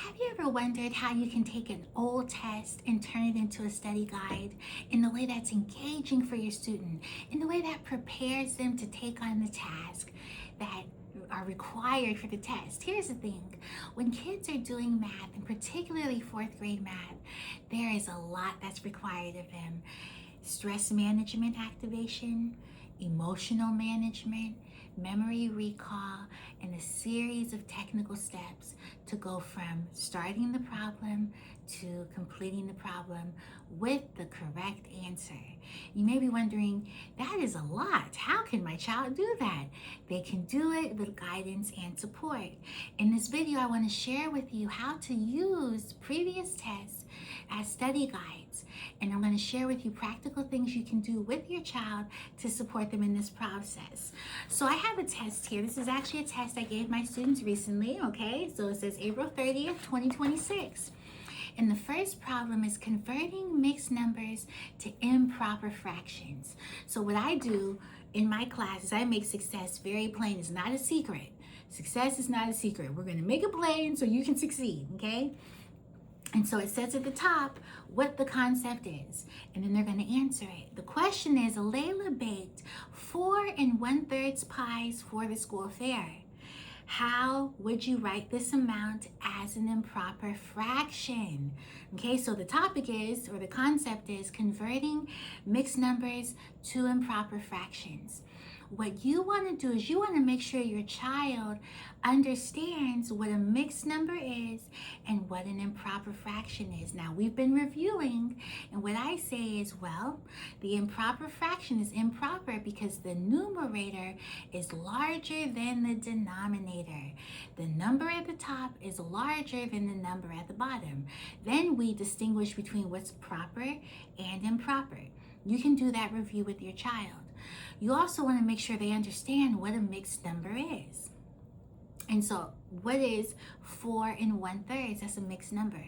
Have you ever wondered how you can take an old test and turn it into a study guide in a way that's engaging for your student, in a way that prepares them to take on the task that are required for the test? Here's the thing. When kids are doing math, and particularly fourth grade math, there is a lot that's required of them. Stress management activation, emotional management, memory recall, and a series of technical steps to go from starting the problem to completing the problem with the correct answer. You may be wondering, that is a lot. How can my child do that? They can do it with guidance and support. In this video, I want to share with you how to use previous tests as study guides. And I'm going to share with you practical things you can do with your child to support them in this process. So I have a test here. This is actually a test I gave my students recently, okay? So it says April 30th, 2026. And the first problem is converting mixed numbers to improper fractions. So what I do in my class is I make success very plain. It's not a secret. Success is not a secret. We're going to make it plain so you can succeed, okay? And so it says at the top what the concept is, and then they're going to answer it. The question is, Layla baked 4 1/3 pies for the school fair. How would you write this amount as an improper fraction? Okay, so the topic is, or the concept is, converting mixed numbers to improper fractions. What you want to do is you want to make sure your child understands what a mixed number is and what an improper fraction is. Now, we've been reviewing, and what I say is, well, the improper fraction is improper because the numerator is larger than the denominator. The number at the top is larger than the number at the bottom. Then we distinguish between what's proper and improper. You can do that review with your child. You also want to make sure they understand what a mixed number is. And so what is 4 1/3? That's a mixed number.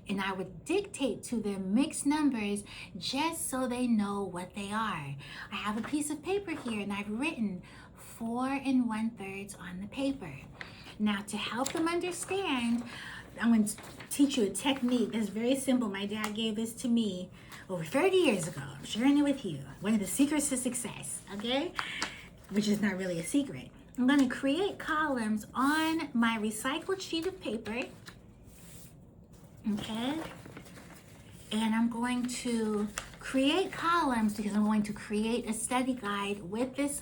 And I would dictate to them mixed numbers just so they know what they are. I have a piece of paper here and I've written 4 1/3 on the paper. Now, to help them understand, I'm going to teach you a technique that's very simple. My dad gave this to me over 30 years ago. I'm sharing it with you. One of the secrets to success, okay? Which is not really a secret. I'm going to create columns on my recycled sheet of paper, okay? And I'm going to create columns because I'm going to create a study guide with this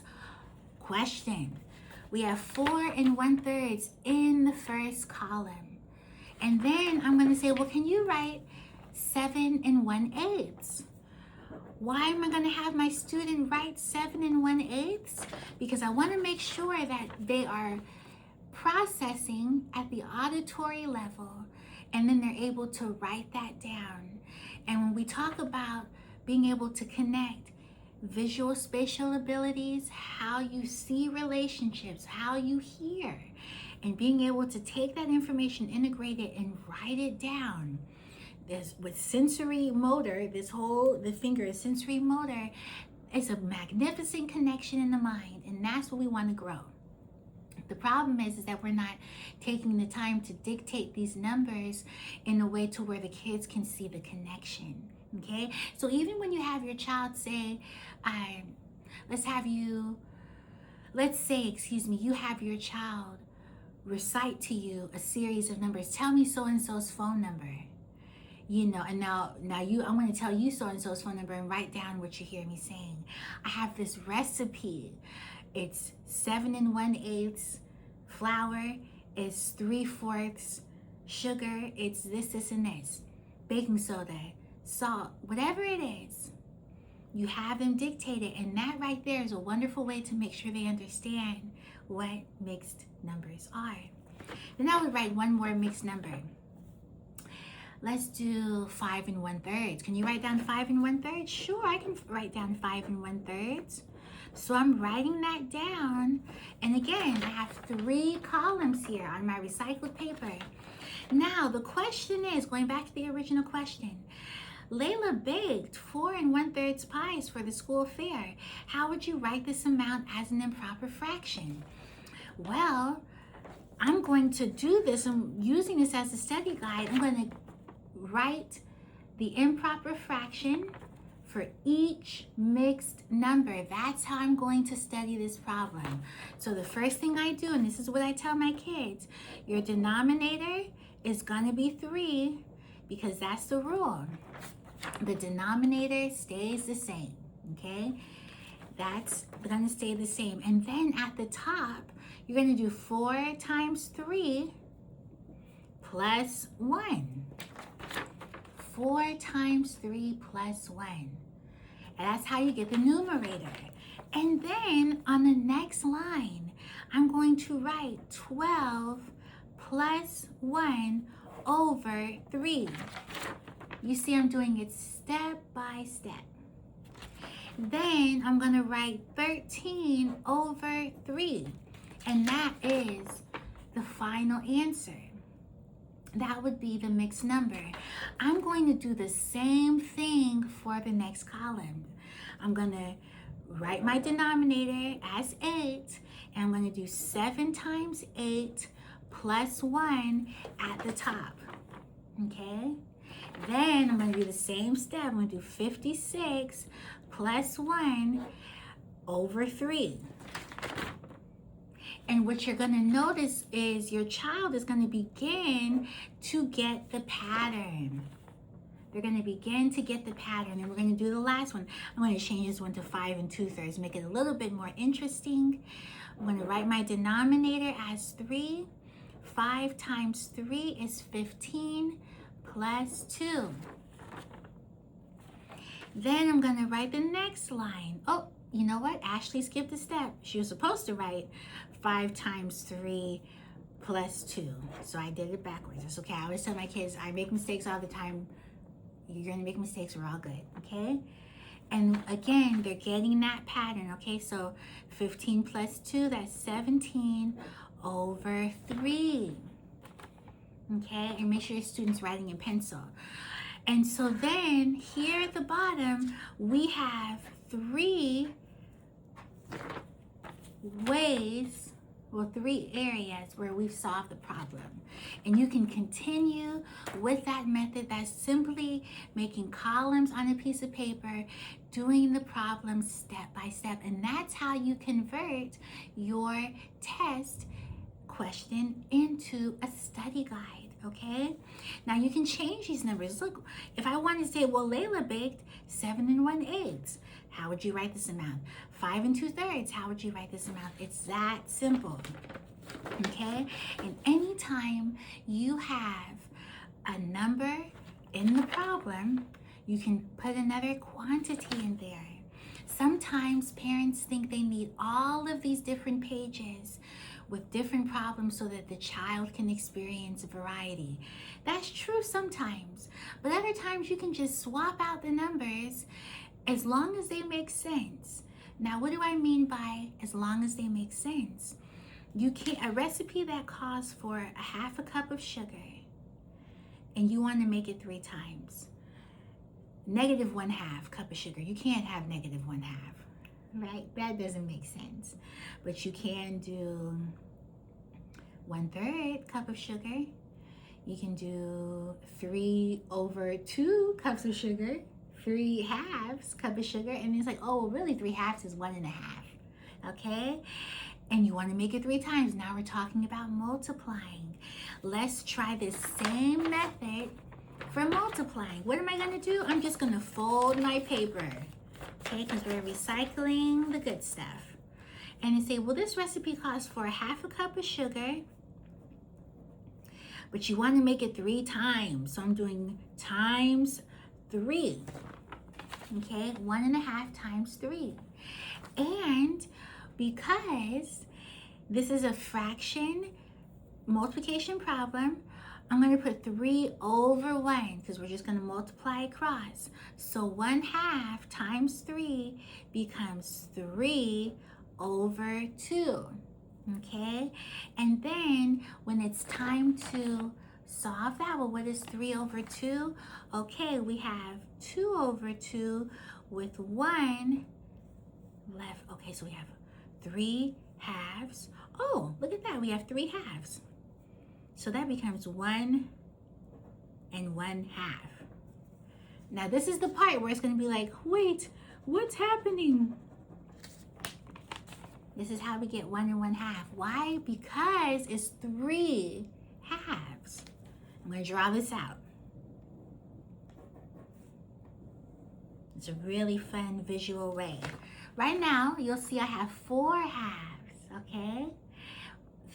question. We have 4 1/3 in the first column. And then I'm going to say, well, can you write 7 1/8? Why am I going to have my student write 7 1/8? Because I want to make sure that they are processing at the auditory level, and then they're able to write that down. And when we talk about being able to connect visual spatial abilities, how you see relationships, how you hear, and being able to take that information, integrate it, and write it down. With sensory motor, the finger is sensory motor. It's a magnificent connection in the mind, and that's what we want to grow. The problem is that we're not taking the time to dictate these numbers in a way to where the kids can see the connection, okay? So even when you have your child say, you have your child recite to you a series of numbers. Tell me so-and-so's phone number. You know, and now I'm going to tell you so-and-so's phone number and write down what you hear me saying. I have this recipe. It's 7 1/8 flour. It's 3/4 sugar. It's this, and this. Baking soda, salt, whatever it is. You have them dictate it, and that right there is a wonderful way to make sure they understand what mixed numbers are. Then I would write one more mixed number. Let's do 5 1/3. Can you write down 5 1/3? Sure, I can write down 5 1/3. So I'm writing that down. And again, I have 3 columns here on my recycled paper. Now, the question is, going back to the original question, Layla baked 4 1/3 pies for the school fair. How would you write this amount as an improper fraction? Well, I'm going to do this. I'm using this as a study guide. I'm going to write the improper fraction for each mixed number. That's how I'm going to study this problem. So the first thing I do, and this is what I tell my kids, your denominator is going to be 3 because that's the rule. The denominator stays the same, okay? That's going to stay the same. And then at the top, you're going to do 4 times 3 plus 1. 4 times 3 plus 1. And that's how you get the numerator. And then on the next line, I'm going to write 12 plus 1 over 3. You see I'm doing it step by step. Then I'm going to write 13 over 3. And that is the final answer. That would be the mixed number. I'm going to do the same thing for the next column. I'm going to write my denominator as 8, and I'm going to do 7 times 8 plus 1 at the top. Okay? Then I'm going to do the same step. I'm going to do 56 plus 1 over 3. And what you're going to notice is your child is going to begin to get the pattern. They're going to begin to get the pattern. And we're going to do the last one. I'm going to change this one to 5 2/3, make it a little bit more interesting. I'm going to write my denominator as 3. 5 times 3 is 15 plus 2. Then I'm going to write the next line. Oh, you know what? Ashley skipped a step. She was supposed to write 5 times 3 plus 2. So I did it backwards. It's okay. I always tell my kids, I make mistakes all the time. You're going to make mistakes. We're all good. Okay? And again, they're getting that pattern. Okay? So 15 plus 2, that's 17 over 3. Okay? And make sure your student's writing in pencil. And so then here at the bottom, we have 3 ways, well, 3 areas where we've solved the problem. And you can continue with that method. That's simply making columns on a piece of paper, doing the problem step by step. And that's how you convert your test question into a study guide. Okay, now you can change these numbers. Look, if I want to say, well, Layla baked 7 1/8, how would you write this amount? 5 2/3, how would you write this amount? It's that simple. Okay, and anytime you have a number in the problem, you can put another quantity in there. Sometimes parents think they need all of these different pages with different problems so that the child can experience variety. That's true sometimes, but other times you can just swap out the numbers as long as they make sense. Now, what do I mean by as long as they make sense? You can't, a recipe that calls for a half a cup of sugar and you want to make it 3 times. -1/2 cup of sugar. You can't have -1/2. Right? That doesn't make sense. But you can do 1/3 cup of sugar. You can do 3 over 2 cups of sugar, 3 halves cup of sugar. And it's like, oh, really 3 halves is 1 1/2. Okay? And you want to make it 3 times. Now we're talking about multiplying. Let's try this same method for multiplying. What am I going to do? I'm just going to fold my paper. Okay, because we're recycling the good stuff. And you say, well, this recipe calls for a half a cup of sugar, but you want to make it 3 times. So I'm doing times 3. Okay, 1 1/2 times 3. And because this is a fraction multiplication problem, I'm going to put 3 over 1 because we're just going to multiply across. So 1/2 times 3 becomes 3 over 2. Okay? And then when it's time to solve that, well, what is 3 over 2? Okay, we have 2 over 2 with 1 left. Okay, so we have 3 halves. Oh, look at that. We have 3 halves. So that becomes 1 1/2. Now this is the part where it's going to be like, wait, what's happening? This is how we get 1 1/2. Why? Because it's 3 halves. I'm going to draw this out. It's a really fun visual way. Right now, you'll see I have 4 halves, okay?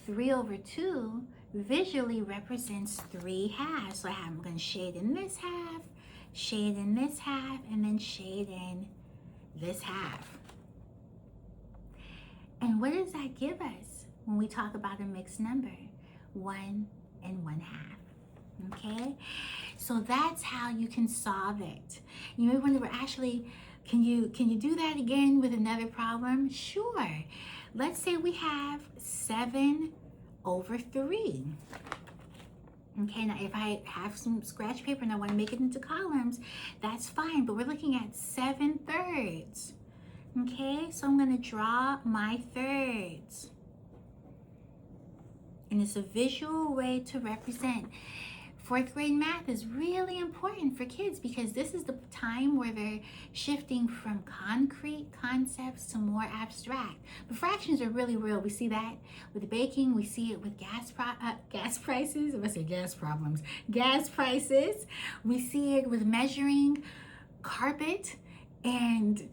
3/2 visually represents 3 halves. So I'm going to shade in this half, shade in this half, and then shade in this half. And what does that give us when we talk about a mixed number? 1 1/2. Okay, so that's how you can solve it. You may wonder, actually, can you do that again with another problem? Sure. Let's say we have 7/3. Okay, now if I have some scratch paper and I want to make it into columns, that's fine, but we're looking at 7/3. Okay, so I'm going to draw my thirds. And it's a visual way to represent. 4th grade math is really important for kids because this is the time where they're shifting from concrete concepts to more abstract. But fractions are really real. We see that with baking. We see it with gas prices. I say gas problems. Gas prices. We see it with measuring carpet and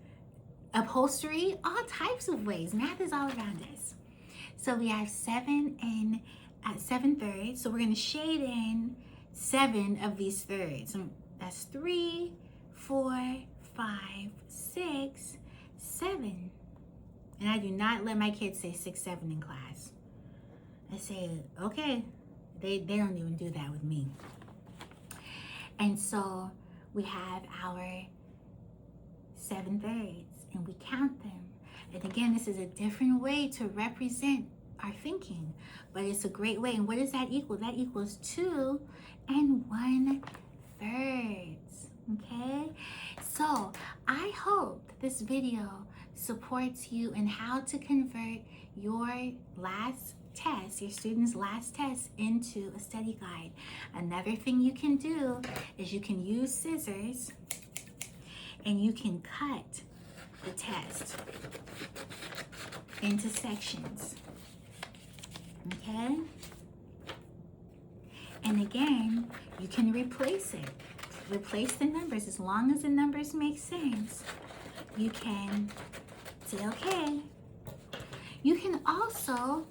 upholstery. All types of ways. Math is all around us. So we have 7/3. So we're going to shade in 7 of these thirds. So that's 3, 4, 5, 6, 7. And I do not let my kids say 6, 7 in class. I say, okay, they don't even do that with me. And so we have our 7/3 and we count them. And again, this is a different way to represent our thinking, but it's a great way. And what does that equal? That equals 2 1/3. Okay, so I hope this video supports you in how to convert your last test, your student's last test, into a study guide. Another thing you can do is you can use scissors and you can cut the test into sections. Okay? And again, you can replace it. Replace the numbers. As long as the numbers make sense, you can say, okay. You can also,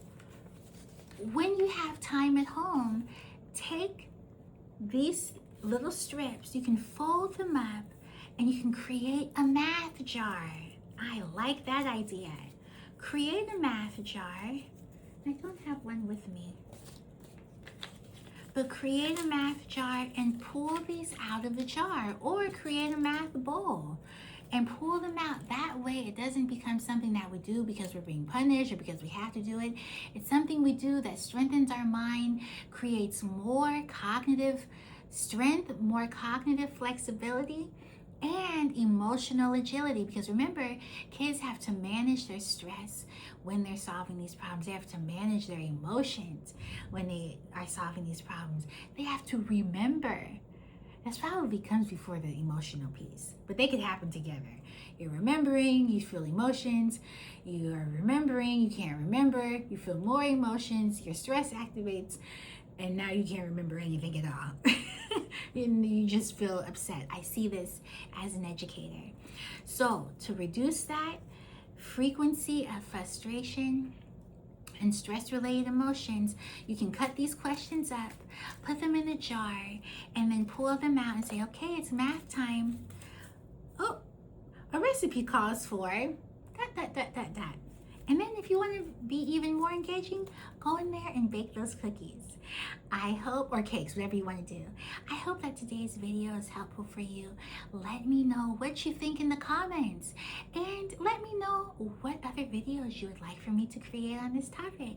when you have time at home, take these little strips, you can fold them up, and you can create a math jar. I like that idea. Create a math jar. I don't have one with me. But create a math jar and pull these out of the jar, or create a math bowl and pull them out. That way it doesn't become something that we do because we're being punished or because we have to do it. It's something we do that strengthens our mind, creates more cognitive strength, more cognitive flexibility, and emotional agility. Because remember, kids have to manage their stress when they're solving these problems. They have to manage their emotions when they are solving these problems. They have to remember. That's probably comes before the emotional piece, but they could happen together. You're remembering, you feel emotions. You are remembering, you can't remember. You feel more emotions, your stress activates, and now you can't remember anything at all. And you just feel upset. I see this as an educator. So to reduce that frequency of frustration and stress-related emotions, you can cut these questions up, put them in a jar, and then pull them out and say, okay, it's math time. Oh, a recipe calls for ... And then if you want to be even more engaging, go in there and bake those cookies. I hope, or cakes, whatever you want to do. I hope that today's video is helpful for you. Let me know what you think in the comments. And let me know what other videos you would like for me to create on this topic.